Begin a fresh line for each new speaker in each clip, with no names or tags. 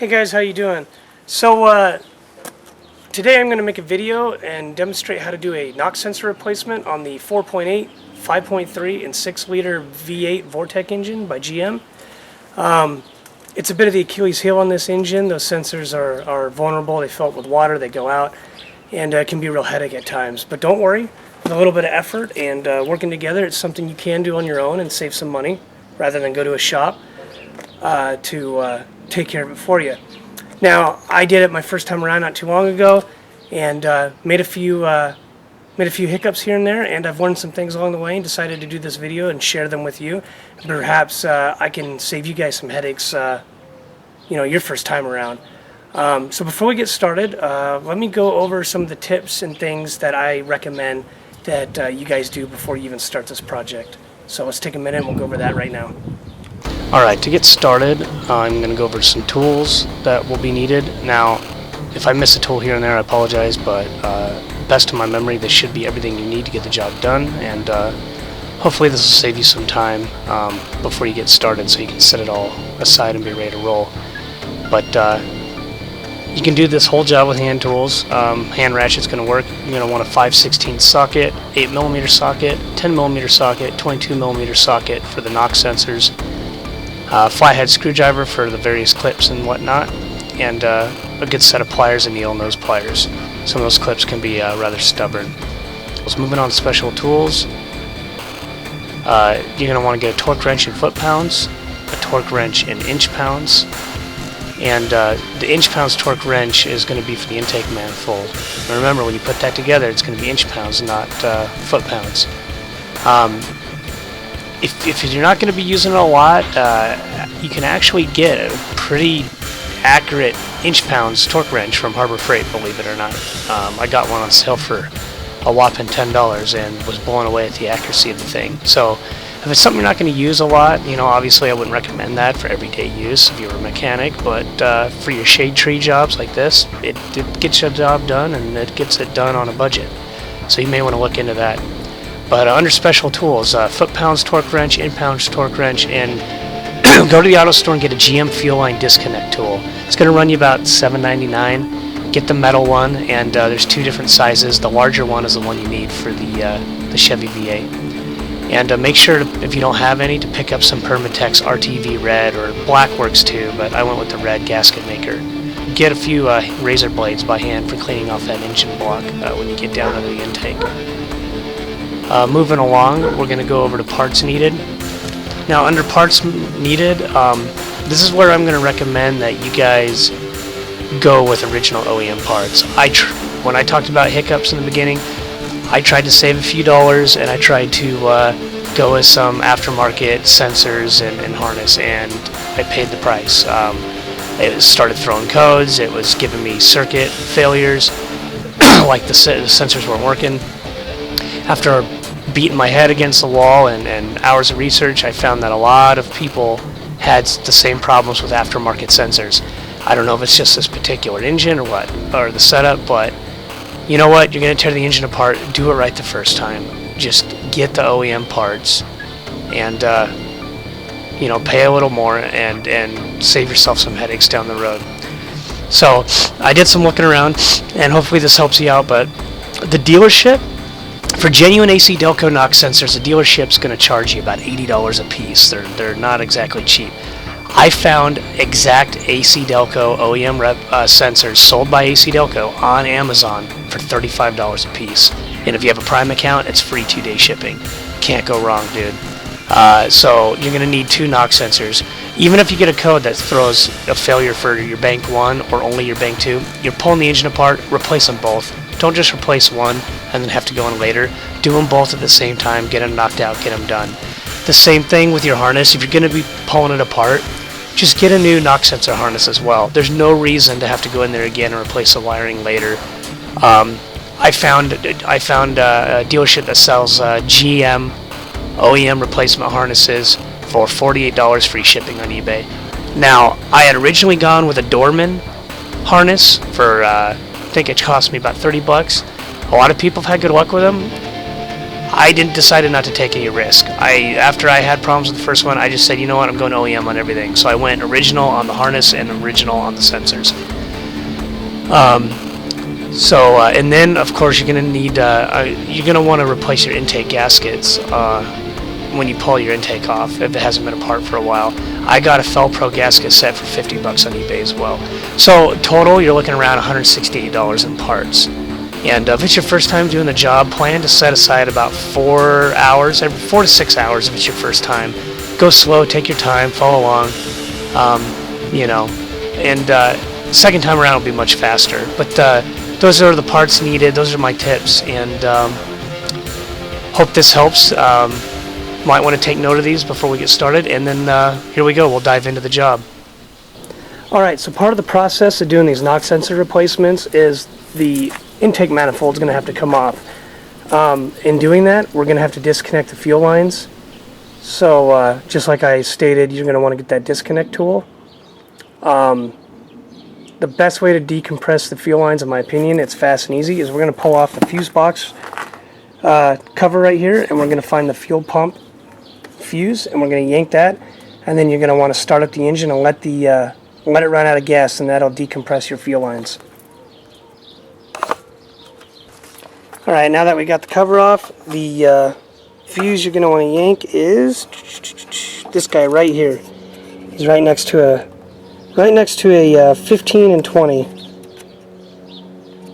Hey guys, how you doing? So today I'm going to make a video and demonstrate how to do a knock sensor replacement on the 4.8, 5.3, and 6-liter V8 Vortec engine by GM. It's a bit of the Achilles heel on this engine. Those sensors are vulnerable. They fill up with water, they go out, and it can be a real headache at times. But don't worry, with a little bit of effort and working together, it's something you can do on your own and save some money rather than go to a shop to take care of it for you. Now, I did it my first time around not too long ago, and made a few hiccups here and there, and I've learned some things along the way and decided to do this video and share them with you. Perhaps I can save you guys some headaches, your first time around. So before we get started, let me go over some of the tips and things that I recommend that you guys do before you even start this project. So let's take a minute and we'll go over that right now. Alright, to get started, I'm going to go over some tools that will be needed. Now, if I miss a tool here and there, I apologize, but best of my memory, this should be everything you need to get the job done, and hopefully this will save you some time before you get started so you can set it all aside and be ready to roll. But you can do this whole job with hand tools. Hand ratchet's going to work. You're going to want a 5/16 socket, 8mm socket, 10mm socket, 22mm socket for the knock sensors. Flathead screwdriver for the various clips and whatnot, and a good set of pliers and needle nose pliers. Some of those clips can be rather stubborn. So moving on to special tools, you're going to want to get a torque wrench in foot-pounds, a torque wrench in inch-pounds, and the inch-pounds torque wrench is going to be for the intake manifold. And remember, when you put that together, it's going to be inch-pounds, not foot-pounds. If you're not going to be using it a lot, you can actually get a pretty accurate inch-pounds torque wrench from Harbor Freight, believe it or not. I got one on sale for a whopping $10 and was blown away at the accuracy of the thing. So if it's something you're not going to use a lot, obviously I wouldn't recommend that for everyday use if you were a mechanic, but for your shade tree jobs like this, it gets your job done, and it gets it done on a budget. So you may want to look into that. But under special tools, foot-pounds torque wrench, in-pounds torque wrench, and go to the auto store and get a GM fuel line disconnect tool. It's going to run you about $7.99. Get the metal one, and there's two different sizes. The larger one is the one you need for the Chevy V8. And make sure, if you don't have any, to pick up some Permatex RTV red, or black works too, but I went with the red gasket maker. Get a few razor blades by hand for cleaning off that engine block when you get down to the intake. Moving along, we're going to go over to parts needed. Now, under parts needed, this is where I'm going to recommend that you guys go with original OEM parts. When I talked about hiccups in the beginning, I tried to save a few dollars, and I tried to go with some aftermarket sensors and harness, and I paid the price. It started throwing codes, it was giving me circuit failures, like the sensors weren't working. After beating my head against the wall and hours of research, I found that a lot of people had the same problems with aftermarket sensors. I don't know if it's just this particular engine or what, or the setup, but you know what? You're going to tear the engine apart. Do it right the first time. Just get the OEM parts and pay a little more and save yourself some headaches down the road. So I did some looking around, and hopefully this helps you out, but the dealership, for genuine AC Delco knock sensors, the dealership's going to charge you about $80 a piece. They're not exactly cheap. I found exact AC Delco OEM sensors sold by AC Delco on Amazon for $35 a piece. And if you have a Prime account, it's free 2-day shipping. Can't go wrong, dude. So you're going to need 2 knock sensors. Even if you get a code that throws a failure for your bank 1 or only your bank 2, you're pulling the engine apart, replace them both. Don't just replace one and then have to go in later. Do them both at the same time, get them knocked out, get them done. The same thing with your harness. If you're going to be pulling it apart, just get a new knock sensor harness as well. There's no reason to have to go in there again and replace the wiring later. I found a dealership that sells GM OEM replacement harnesses for $48 free shipping on eBay. Now, I had originally gone with a Dorman harness for I think it cost me about $30. A lot of people have had good luck with them. I decided not to take any risk. After I had problems with the first one, I just said, you know what, I'm going OEM on everything. So I went original on the harness and original on the sensors. And then of course you're going to need, you're going to want to replace your intake gaskets when you pull your intake off if it hasn't been apart for a while. I got a Fel-Pro gasket set for $50 on eBay as well. So total, you're looking around $168 in parts. And if it's your first time doing the job, plan to set aside about 4 hours, 4 to 6 hours if it's your first time. Go slow, take your time, follow along, and second time around will be much faster. But those are the parts needed. Those are my tips, and hope this helps. Might want to take note of these before we get started, and then here we go. We'll dive into the job. Alright, so part of the process of doing these knock sensor replacements is the intake manifold is going to have to come off. In doing that, we're going to have to disconnect the fuel lines. So just like I stated, you're going to want to get that disconnect tool. The best way to decompress the fuel lines, in my opinion, it's fast and easy, is we're going to pull off the fuse box cover right here, and we're going to find the fuel pump fuse, and we're going to yank that, and then you're going to want to start up the engine and let it run out of gas, and that'll decompress your fuel lines. Alright, now that we got the cover off, the fuse you're going to want to yank is this guy right here. He's right next to a 15 and 20.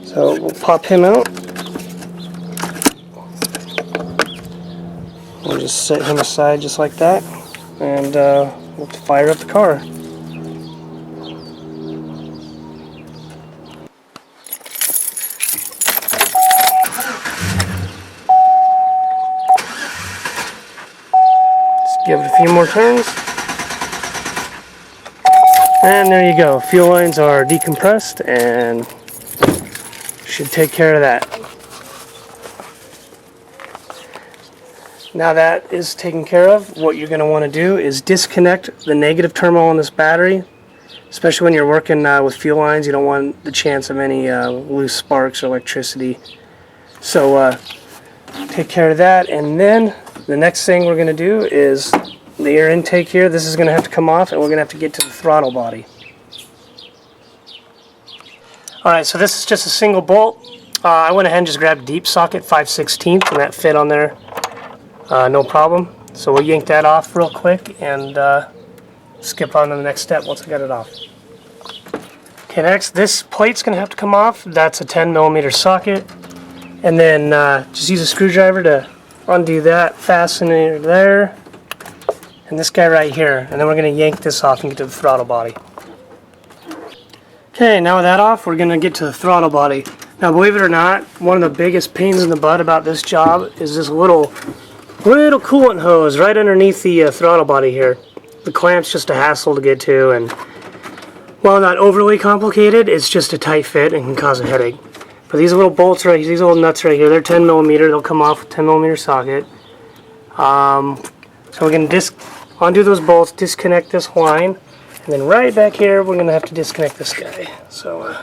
So we'll pop him out. We'll just set him aside just like that, and we'll fire up the car. Give it a few more turns, and there you go. Fuel lines are decompressed and should take care of that. Now that is taken care of, what you're going to want to do is disconnect the negative terminal on this battery, especially when you're working with fuel lines. You don't want the chance of any loose sparks or electricity. So take care of that, and then the next thing we're going to do is the air intake here. This is going to have to come off, and we're going to have to get to the throttle body. Alright, so this is just a single bolt. I went ahead and just grabbed a deep socket 5/16, and that fit on there no problem. So we'll yank that off real quick and skip on to the next step once I got it off. Okay, next, this plate's going to have to come off. That's a 10mm socket. And then just use a screwdriver to undo that, fasten it there, and this guy right here, and then we're going to yank this off and get to the throttle body. Okay, now with that off, we're going to get to the throttle body. Now believe it or not, one of the biggest pains in the butt about this job is this little coolant hose right underneath the throttle body here. The clamp's just a hassle to get to, and while not overly complicated, it's just a tight fit and can cause a headache. But these little bolts right here, these little nuts right here, they're 10mm. They'll come off with a 10mm socket. So we're going to undo those bolts, disconnect this line, and then right back here we're going to have to disconnect this guy. So,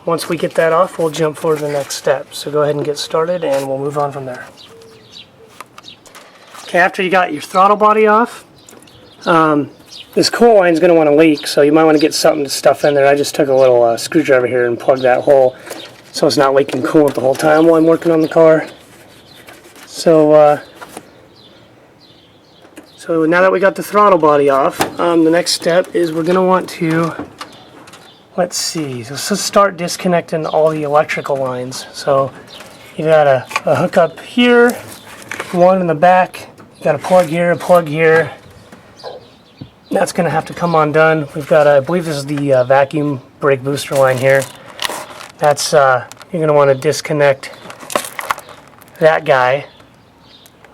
once we get that off, we'll jump forward to the next step. So go ahead and get started, and we'll move on from there. Okay, after you got your throttle body off, this coolant line is going to want to leak, so you might want to get something to stuff in there. I just took a little screwdriver here and plugged that hole so it's not leaking coolant the whole time while I'm working on the car. So now that we got the throttle body off, the next step is we're going to want to, let's see, so let's start disconnecting all the electrical lines. So you got a hookup here, one in the back, you got a plug here, a plug here. That's going to have to come undone. We've got, I believe this is the vacuum brake booster line here. That's, you're going to want to disconnect that guy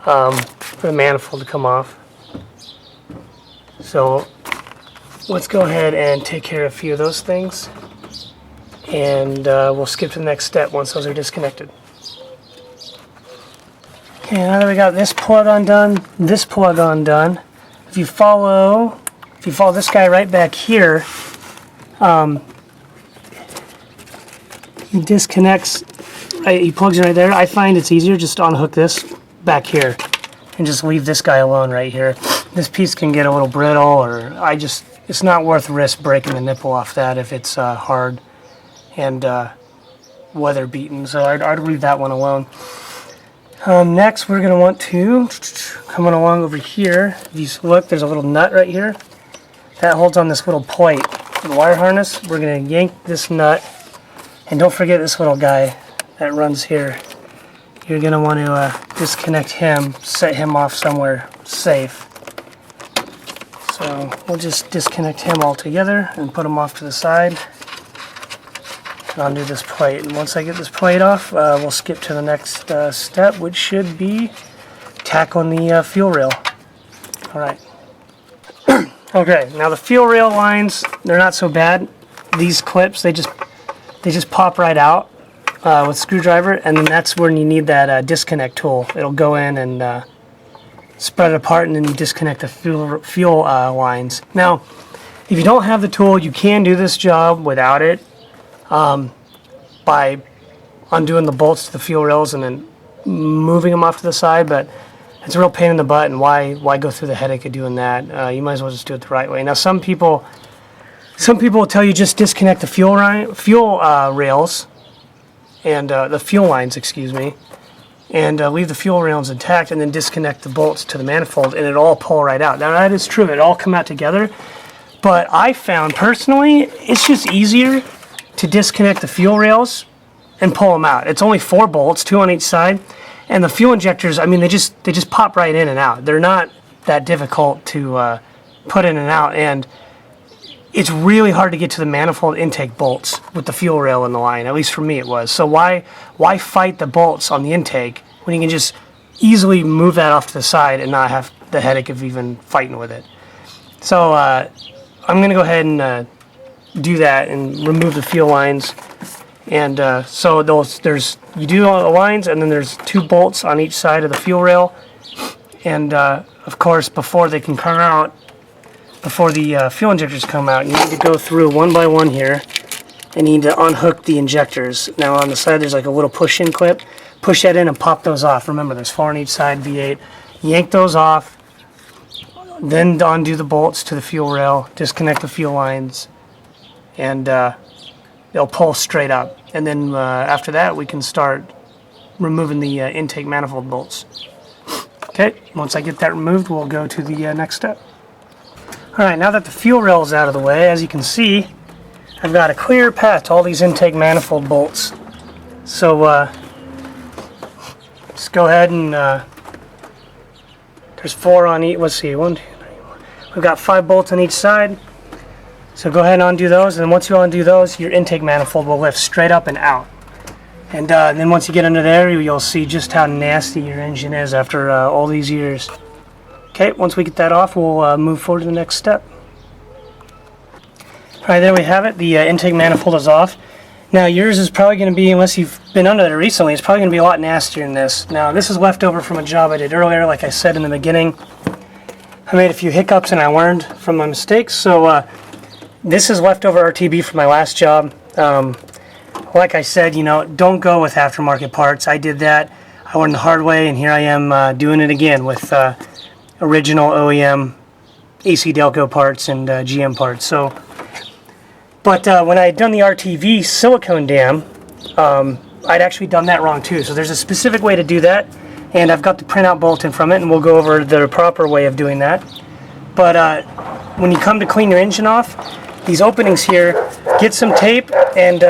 for the manifold to come off. So let's go ahead and take care of a few of those things, and we'll skip to the next step once those are disconnected. Okay, now that we got this plug undone, this plug undone, if you follow this guy right back here, he disconnects he plugs in right there. I find it's easier just to unhook this back here and just leave this guy alone right here. This piece can get a little brittle, or it's not worth the risk breaking the nipple off that if it's hard and weather beaten. So I'd leave that one alone. Next, we're going to want to come on along over here. If you look, there's a little nut right here that holds on this little plate. The wire harness, we're going to yank this nut, and don't forget this little guy that runs here. You're going to want to disconnect him, set him off somewhere safe. So we'll just disconnect him altogether and put him off to the side. And undo this plate. And once I get this plate off, we'll skip to the next step, which should be tackling the fuel rail. Alright. Okay, now the fuel rail lines, they're not so bad. These clips, they just pop right out with screwdriver, and then that's when you need that disconnect tool. It'll go in and spread it apart, and then you disconnect the fuel lines. Now, if you don't have the tool, you can do this job without it by undoing the bolts to the fuel rails and then moving them off to the side, but it's a real pain in the butt, and why go through the headache of doing that? You might as well just do it the right way. Now, some people will tell you just disconnect the fuel rails and the fuel lines, excuse me, and leave the fuel rails intact, and then disconnect the bolts to the manifold, and it'll all pull right out. Now, that is true; it all come out together. But I found personally, it's just easier to disconnect the fuel rails and pull them out. It's only 4 bolts, 2 on each side. And the fuel injectors, I mean, they just pop right in and out. They're not that difficult to put in and out, and it's really hard to get to the manifold intake bolts with the fuel rail in the line. At least for me, it was. So why fight the bolts on the intake when you can just easily move that off to the side and not have the headache of even fighting with it? So I'm going to go ahead and do that and remove the fuel lines. And so you do all the lines, and then there's 2 bolts on each side of the fuel rail. And of course, before they can come out, before the fuel injectors come out, you need to go through one by one here, and you need to unhook the injectors. Now on the side there's like a little push-in clip. Push that in and pop those off. Remember, there's 4 on each side, V8. Yank those off, then undo the bolts to the fuel rail, disconnect the fuel lines, and they'll pull straight up. And then after that, we can start removing the intake manifold bolts. Okay, once I get that removed, we'll go to the next step. Alright, now that the fuel rail is out of the way, as you can see, I've got a clear path to all these intake manifold bolts. So just go ahead and there's 4 on each. Let's see, 1, 2, 3, 4. We've got 5 bolts on each side. So go ahead and undo those, and once you undo those, your intake manifold will lift straight up and out. And then once you get under there, you'll see just how nasty your engine is after all these years. Okay, once we get that off, we'll move forward to the next step. Alright, there we have it. The intake manifold is off. Now yours is probably going to be, unless you've been under there recently, it's probably going to be a lot nastier than this. Now this is left over from a job I did earlier, like I said in the beginning. I made a few hiccups and I learned from my mistakes, so this is leftover RTB from my last job. Like I said, don't go with aftermarket parts. I did that. I learned the hard way, and here I am doing it again with original OEM AC Delco parts and GM parts. So, but when I had done the RTV silicone dam, I'd actually done that wrong too. So there's a specific way to do that, and I've got the printout bulletin from it, and we'll go over the proper way of doing that. But when you come to clean your engine off, these openings here, get some tape and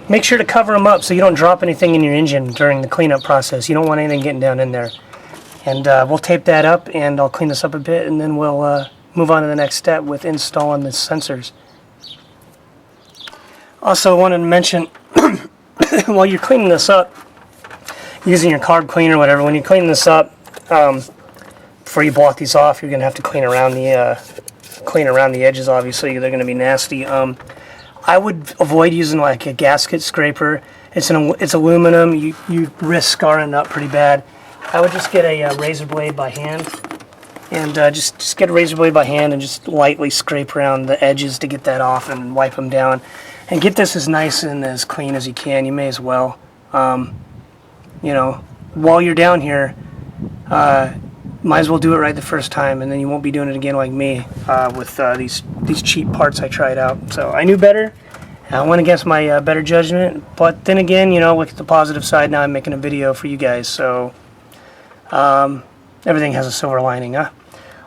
make sure to cover them up so you don't drop anything in your engine during the cleanup process. You don't want anything getting down in there. And we'll tape that up, and I'll clean this up a bit, and then we'll move on to the next step with installing the sensors. Also wanted to mention, while you're cleaning this up, using your carb cleaner or whatever, when you're cleaning this up, before you block these off, you're going to have to clean around the edges. Obviously, they're going to be nasty. I would avoid using like a gasket scraper. It's aluminum. You risk scarring it up pretty bad. I would just get a razor blade by hand, and just get a razor blade by hand and just lightly scrape around the edges to get that off and wipe them down, and get this as nice and as clean as you can. You may as well. you know, while you're down here, might as well do it right the first time, and then you won't be doing it again like me with these cheap parts I tried out. So I knew better. I went against my better judgment, but then again, you know, look at the positive side. Now I'm making a video for you guys, so everything has a silver lining, huh?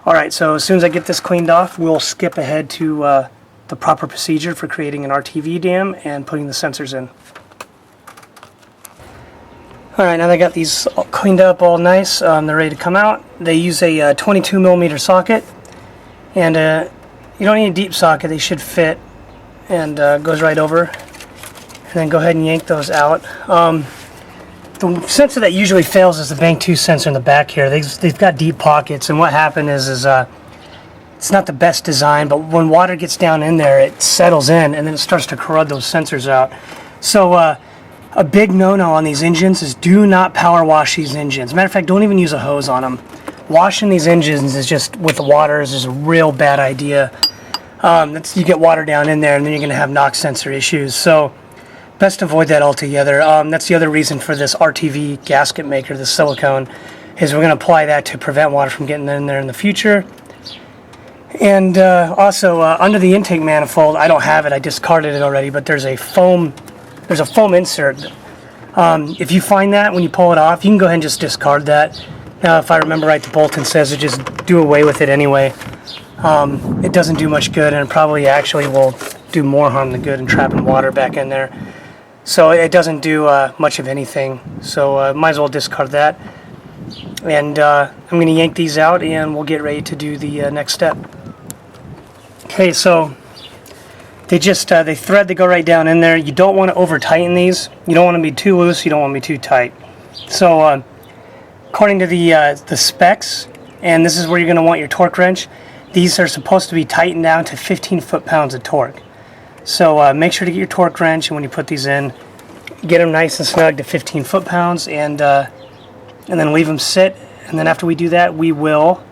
All right, so as soon as I get this cleaned off, we'll skip ahead to the proper procedure for creating an RTV dam and putting the sensors in. All right, now that I got these all cleaned up all nice, they're ready to come out. They use a 22 millimeter socket, and you don't need a deep socket. They should fit, and goes right over. And then go ahead and yank those out. The sensor that usually fails is the Bank 2 sensor in the back here. They've got deep pockets, and what happened is it's not the best design, but when water gets down in there, it settles in, and then it starts to corrode those sensors out. So a big no-no on these engines is do not power wash these engines. Matter of fact, don't even use a hose on them. Washing these engines is just with the water is a real bad idea. You get water down in there, and then you're going to have NOx sensor issues. So best avoid that altogether. That's the other reason for this RTV gasket maker, the silicone, is we're going to apply that to prevent water from getting in there in the future. And also under the intake manifold, I don't have it. I discarded it already, but there's a foam insert. If you find that when you pull it off, you can go ahead and just discard that. Now, if I remember right, the Bolton says to just do away with it anyway. It doesn't do much good, and it probably actually will do more harm than good in trapping water back in there. So it doesn't do much of anything. So might as well discard that. And I'm going to yank these out, and we'll get ready to do the next step. Okay, so they thread, they go right down in there. You don't want to over tighten these. You don't want to be too loose. You don't want to be too tight. So according to the specs, and this is where you're going to want your torque wrench, these are supposed to be tightened down to 15 foot-pounds of torque. So make sure to get your torque wrench, and when you put these in, get them nice and snug to 15 foot-pounds, and then leave them sit. And then after we do that, we will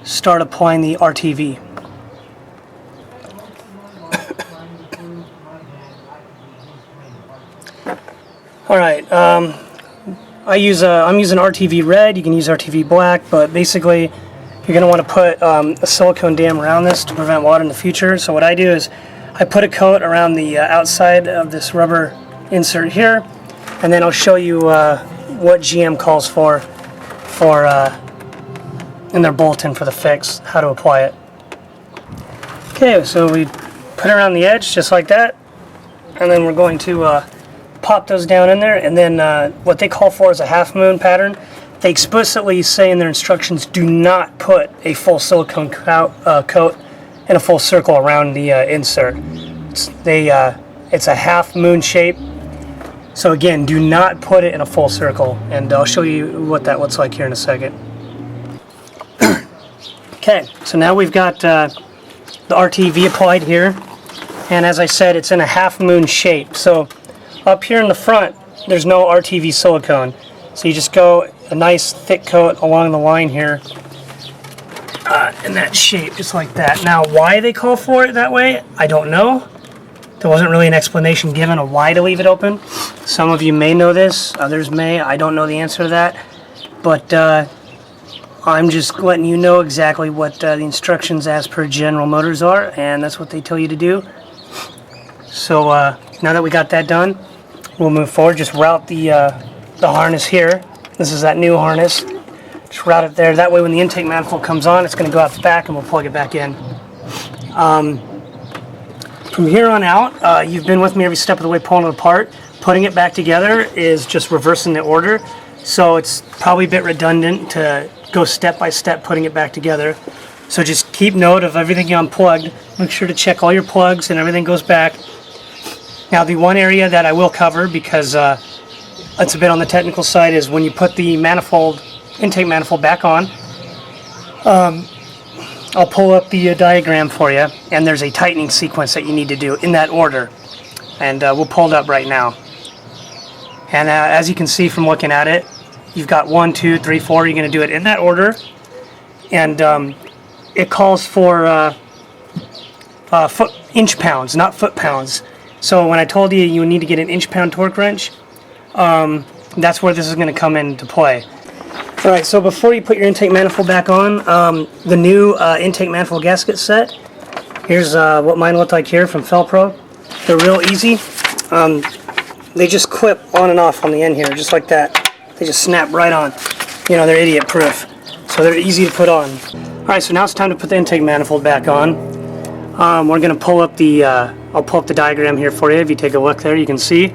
start applying the RTV. All right, I'm using RTV red. You can use RTV black, but basically you're going to want to put a silicone dam around this to prevent water in the future. So what I do is I put a coat around the outside of this rubber insert here, and then I'll show you what GM calls for in their bulletin for the fix, how to apply it. Okay, so we put it around the edge just like that, and then we're going to pop those down in there, and then what they call for is a half moon pattern. They explicitly say in their instructions, do not put a full silicone coat in a full circle around the insert. It's a half moon shape. So again, do not put it in a full circle, and I'll show you what that looks like here in a second. Okay, so now we've got the RTV applied here, and as I said, it's in a half moon shape. So up here in the front, there's no RTV silicone. So you just go a nice thick coat along the line here in that shape, just like that. Now, why they call for it that way, I don't know. There wasn't really an explanation given of why to leave it open. Some of you may know this, others may. I don't know the answer to that. But I'm just letting you know exactly what the instructions as per General Motors are, and that's what they tell you to do. So now that we got that done, we'll move forward. Just route the harness here. This is that new harness. Just route it there. That way when the intake manifold comes on, it's going to go out the back, and we'll plug it back in. From here on out, you've been with me every step of the way pulling it apart. Putting it back together is just reversing the order, so it's probably a bit redundant to go step by step putting it back together. So just keep note of everything you unplugged. Make sure to check all your plugs and everything goes back. Now the one area that I will cover, because it's a bit on the technical side, is when you put the intake manifold back on. I'll pull up the diagram for you, and there's a tightening sequence that you need to do in that order, and we'll pull it up right now. And as you can see from looking at it, you've got 1, 2, 3, 4. You're going to do it in that order, and it calls for inch pounds, not foot pounds. So when I told you you need to get an inch pound torque wrench,
that's where this is going to come into play. Alright, so before you put your intake manifold back on, the new intake manifold gasket set, here's what mine looked like here from Felpro. They're real easy. They just clip on and off on the end here, just like that. They just snap right on. You know, they're idiot proof. So they're easy to put on. Alright, so now it's time to put the intake manifold back on. We're going to pull up the, I'll pull up the diagram here for you. If you take a look there, you can see.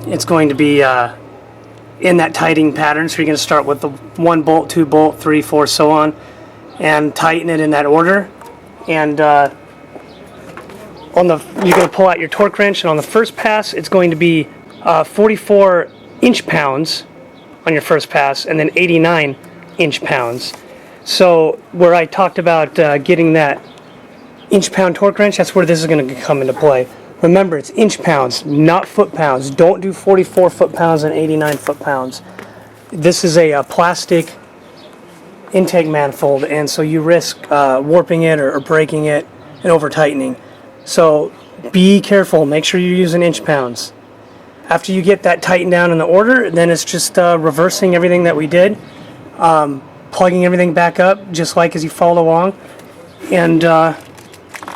It's going to be in that tightening pattern, so you're going to start with the 1 bolt, 2 bolt, 3, 4, so on, and tighten it in that order. And you're going to pull out your torque wrench, and on the first pass it's going to be 44 inch-pounds on your first pass, and then 89 inch-pounds. So where I talked about getting that inch-pound torque wrench, that's where this is going to come into play. Remember, it's inch-pounds, not foot-pounds. Don't do 44 foot-pounds and 89 foot-pounds. This is a plastic intake manifold, and so you risk warping it or breaking it and over-tightening. So be careful. Make sure you're using inch-pounds. After you get that tightened down in the order, then it's just reversing everything that we did, plugging everything back up, just like as you follow along, and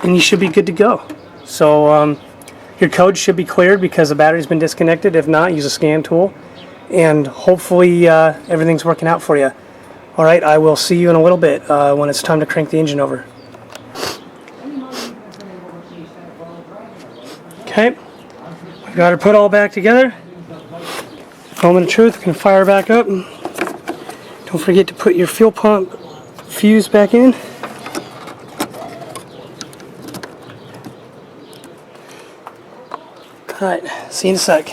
you should be good to go. So your code should be cleared because the battery's been disconnected. If not, use a scan tool, and hopefully everything's working out for you. All right, I will see you in a little bit when it's time to crank the engine over. Okay, we've got her put all back together. Moment of truth, can fire back up. Don't forget to put your fuel pump fuse back in. Alright, see you in a sec.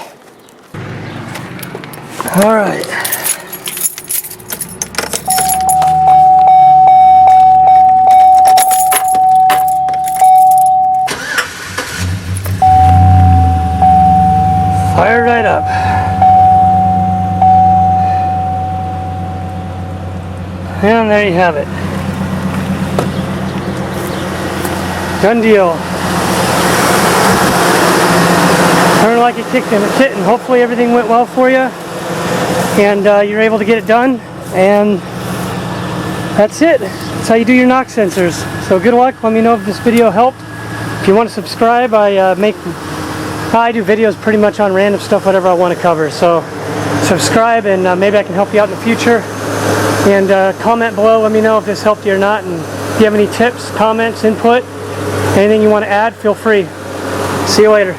Alright. Fire right up. And there you have it. Done deal. Turn like a kitten. Hopefully everything went well for you, and you're able to get it done. And that's it. That's how you do your knock sensors. So good luck. Let me know if this video helped. If you want to subscribe, I do videos pretty much on random stuff, whatever I want to cover. So subscribe, and maybe I can help you out in the future. And comment below. Let me know if this helped you or not. And if you have any tips, comments, input, anything you want to add, feel free. See you later.